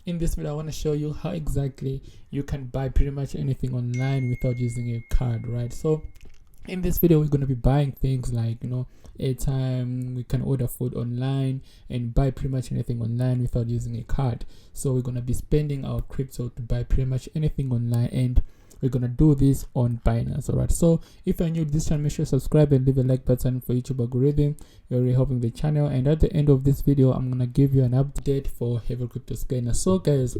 in this video I want to show you how exactly you can buy pretty much anything online without using a card, right? So in this video we're going to be buying things like, you know, airtime. We can order food online and buy pretty much anything online without using a card. So we're going to be spending our crypto to buy pretty much anything online, and we're gonna do this on Binance. Alright, so if you're new to this channel, make sure to subscribe and leave a like button for YouTube algorithm. You're really helping the channel. And at the end of this video, I'm gonna give you an update for Heavy Crypto Scanner. So guys,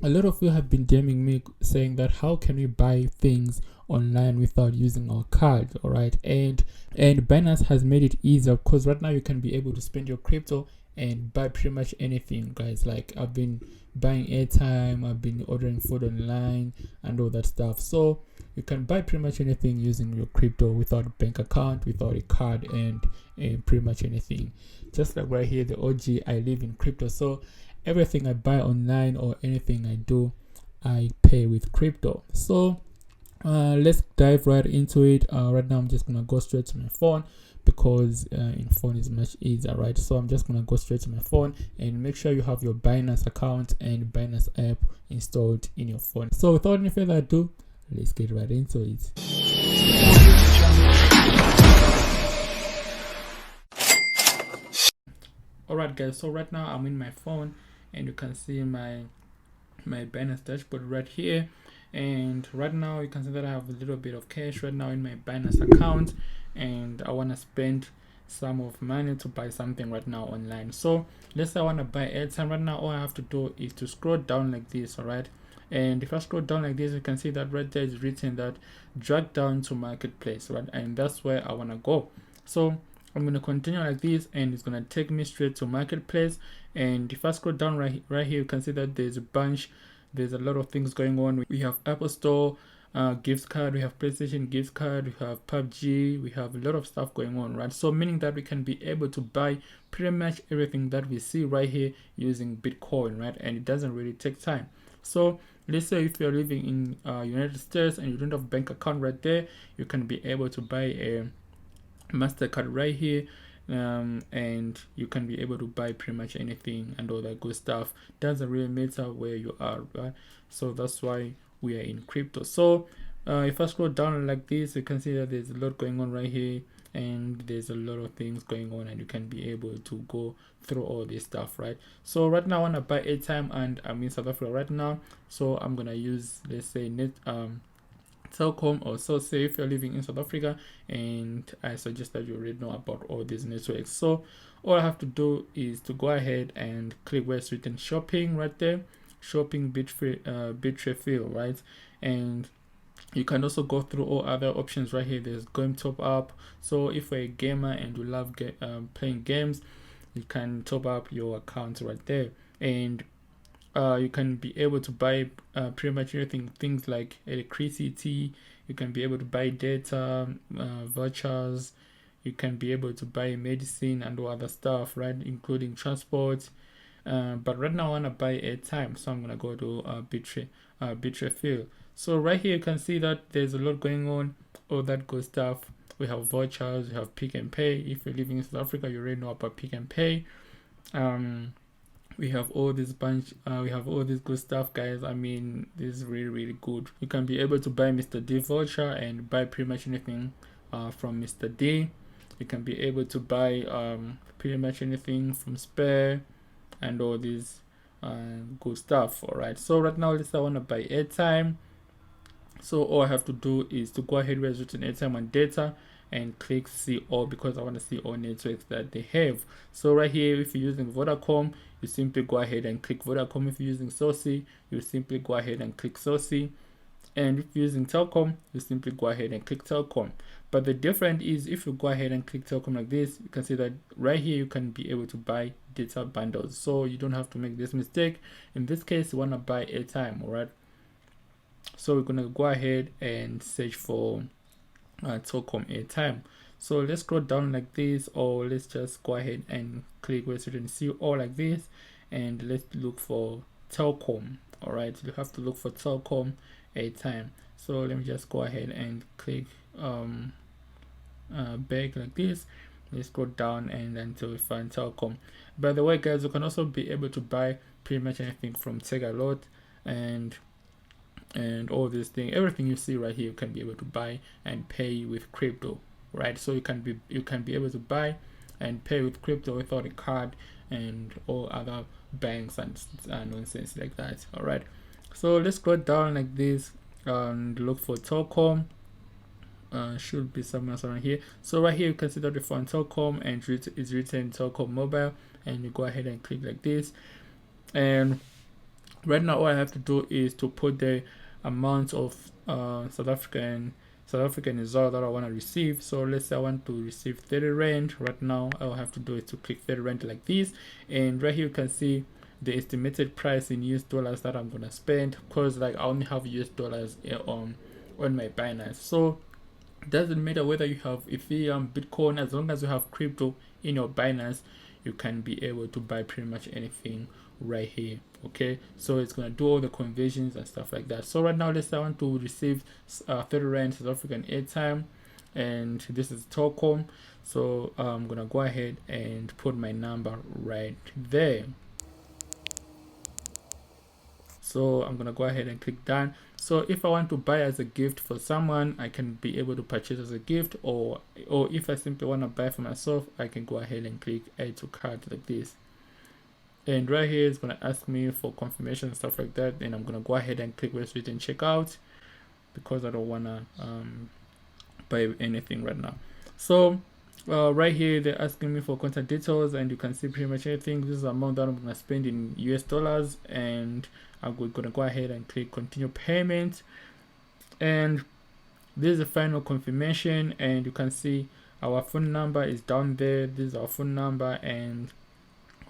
a lot of you have been DMing me saying that how can we buy things online without using our card. All right, and Binance has made it easier, because right now you can be able to spend your crypto and buy pretty much anything, guys. Like I've been buying airtime, I've been ordering food online and all that stuff. So you can buy pretty much anything using your crypto without a bank account, without a card, and pretty much anything. Just like right here, the OG, I live in crypto. So everything I buy online or anything I do, I pay with crypto. So let's dive right into it. Right now I'm just gonna go straight to my phone, because in phone is much easier, right? So I'm just gonna go straight to my phone, and make sure you have your Binance account and Binance app installed in your phone. So without any further ado, let's get right into it. Alright guys, so right now I'm in my phone, and you can see my Binance dashboard right here. And right now you can see that I have a little bit of cash right now in my Binance account, and I want to spend some of money to buy something right now online. So let's say I want to buy airtime right now. All I have to do is to scroll down like this. All right, and if I scroll down like this, you can see that right there is written that drag down to marketplace, right? And that's where I want to go. So I'm going to continue like this, and it's going to take me straight to marketplace. And if I scroll down right here, you can see that there's a lot of things going on. We have Apple Store gift card, we have PlayStation gift card, we have PUBG, we have a lot of stuff going on, right? So meaning that we can be able to buy pretty much everything that we see right here using Bitcoin, right? And it doesn't really take time. So let's say if you're living in United States and you don't have a bank account right there, you can be able to buy a MasterCard right here, and you can be able to buy pretty much anything and all that good stuff. Doesn't really matter where you are, right? So that's why we are in crypto. So if I scroll down like this, you can see that there's a lot going on right here, and there's a lot of things going on, and you can be able to go through all this stuff, right? So right now I want to buy airtime, and I'm in South Africa right now, so I'm gonna use, let's say, Telkom, or so say if you're living in South Africa, and I suggest that you already know about all these networks. So all I have to do is to go ahead and click where it's written shopping right there, shopping Bitrefill, right? And you can also go through all other options right here. There's game top up. So if you're a gamer and you love playing games, you can top up your account right there, and you can be able to buy pretty much anything, things like electricity. You can be able to buy data, vouchers. You can be able to buy medicine and all other stuff, right, including transport. But right now I want to buy airtime, so I'm gonna go to Bitrefill. So right here you can see that there's a lot going on, all that good stuff. We have vouchers, we have Pick and Pay. If you're living in South Africa, you already know about Pick and Pay. We have all this bunch, we have all this good stuff, guys. I mean, this is really good. You can be able to buy Mr. D voucher and buy pretty much anything from Mr. D. You can be able to buy pretty much anything from Spare and all this good stuff. All right, so right now let's say I want to buy airtime. So all I have to do is to go ahead where it's written airtime and data, and click see all, because I want to see all networks that they have. So right here, if you're using Vodacom, you simply go ahead and click Vodacom. If you're using Soci, you simply go ahead and click Soci. And if you're using Telkom, you simply go ahead and click Telkom. But the difference is, if you go ahead and click Telkom like this, you can see that right here you can be able to buy data bundles. So you don't have to make this mistake. In this case, you want to buy airtime, all right? So we're going to go ahead and search for Telkom airtime. So let's scroll down like this, or let's just go ahead and click where it's written see all like this, and let's look for Telkom. All right, you have to look for Telkom airtime. So let me just go ahead and click back like this, let's go down and until we find telecom. By the way, guys, you can also be able to buy pretty much anything from Take a Lot and all this thing. Everything you see right here, you can be able to buy and pay with crypto, right? So you can be able to buy and pay with crypto without a card and all other banks and nonsense like that. All right, so let's go down like this and look for telecom. Should be somewhere around here. So right here you can see that we found telecom and it's written telecom mobile, and you go ahead and click like this. And right now all I have to do is to put the amount of South African dollar that I want to receive. So let's say I want to receive 30 rand. Right now all I have to do is to click 30 rand like this, and right here you can see the estimated price in US dollars that I'm gonna spend, because like I only have US dollars on my Binance. So it doesn't matter whether you have Ethereum, Bitcoin, as long as you have crypto in your Binance, you can be able to buy pretty much anything right here. Okay, so it's gonna do all the conversions and stuff like that. So right now, let's say I want to receive 30 rand South African airtime, and this is telecom. So I'm gonna go ahead and put my number right there. So I'm gonna go ahead and click done. So if I want to buy as a gift for someone, I can be able to purchase as a gift, or if I simply want to buy for myself, I can go ahead and click add to cart like this. And right here it's gonna ask me for confirmation and stuff like that, and I'm gonna go ahead and click where it's written checkout, because I don't wanna buy anything right now. So right here they're asking me for contact details, and you can see pretty much anything. This is the amount that I'm gonna spend in US dollars, and I'm gonna go ahead and click continue payment. And this is the final confirmation, and you can see our phone number is down there. This is our phone number, and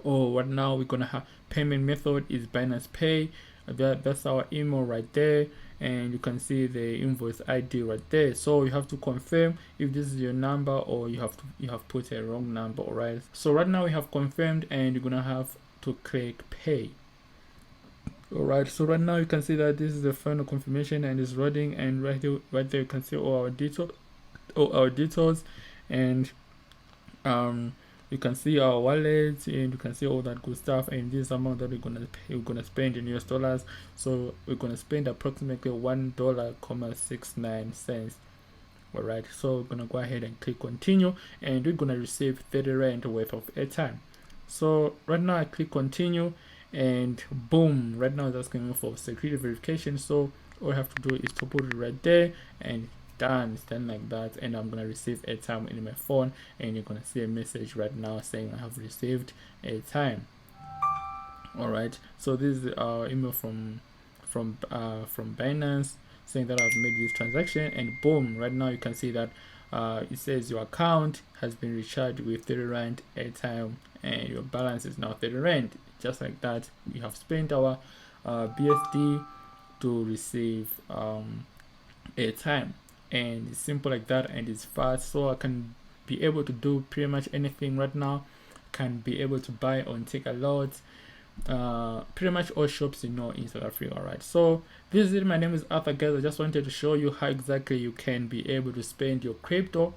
right now we're gonna have payment method is Binance Pay. That's our email right there, and you can see the invoice ID right there. So you have to confirm if this is your number, or you have put a wrong number. All right, so right now we have confirmed, and you're gonna have to click pay. All right, so right now you can see that this is the final confirmation and it's running, and right there you can see all our details, and you can see our wallet, and you can see all that good stuff, and this amount that we're gonna spend in US dollars. So we're gonna spend approximately $1.69. All right, so we're gonna go ahead and click continue, and we're gonna receive 30 rand worth of airtime. So right now I click continue, and boom, right now it's asking me for security verification. So all I have to do is to put it right there, and done. It's done like that, and I'm gonna receive airtime in my phone, and you're gonna see a message right now saying I have received airtime. All right, so this is our email from Binance saying that I've made this transaction, and boom, right now you can see that it says your account has been recharged with 30 rand airtime, and your balance is now 30 rand. Just like that, we have spent our BSD to receive airtime, and it's simple like that, and it's fast. So I can be able to do pretty much anything right now. Can be able to buy on Take a Lot, pretty much all shops in South Africa. Right, so this is it. My name is Arthur, guys. I just wanted to show you how exactly you can be able to spend your crypto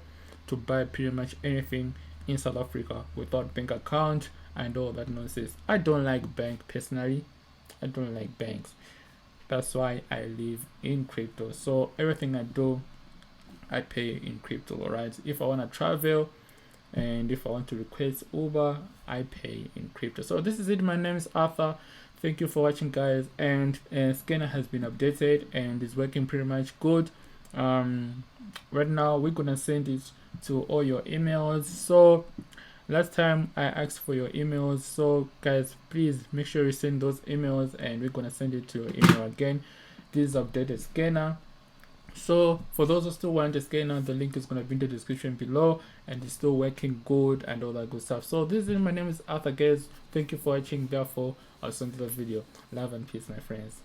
to buy pretty much anything in South Africa without bank account and all that nonsense. I don't like bank personally. I don't like banks. That's why I live in crypto. So everything I do, I pay in crypto. All right, if I want to travel and if I want to request Uber, I pay in crypto. So this is it. My name is Arthur. Thank you for watching, guys. And scanner has been updated and is working pretty much good. Right now we're gonna send it to all your emails. So last time I asked for your emails, so guys, please make sure you send those emails, and we're gonna send it to your email again. This is updated scanner. So for those who still want the scanner, the link is gonna be in the description below, and it's still working good and all that good stuff. So this is my name is Arthur, guys. Thank you for watching. Therefore, I'll send you the video. Love and peace, my friends.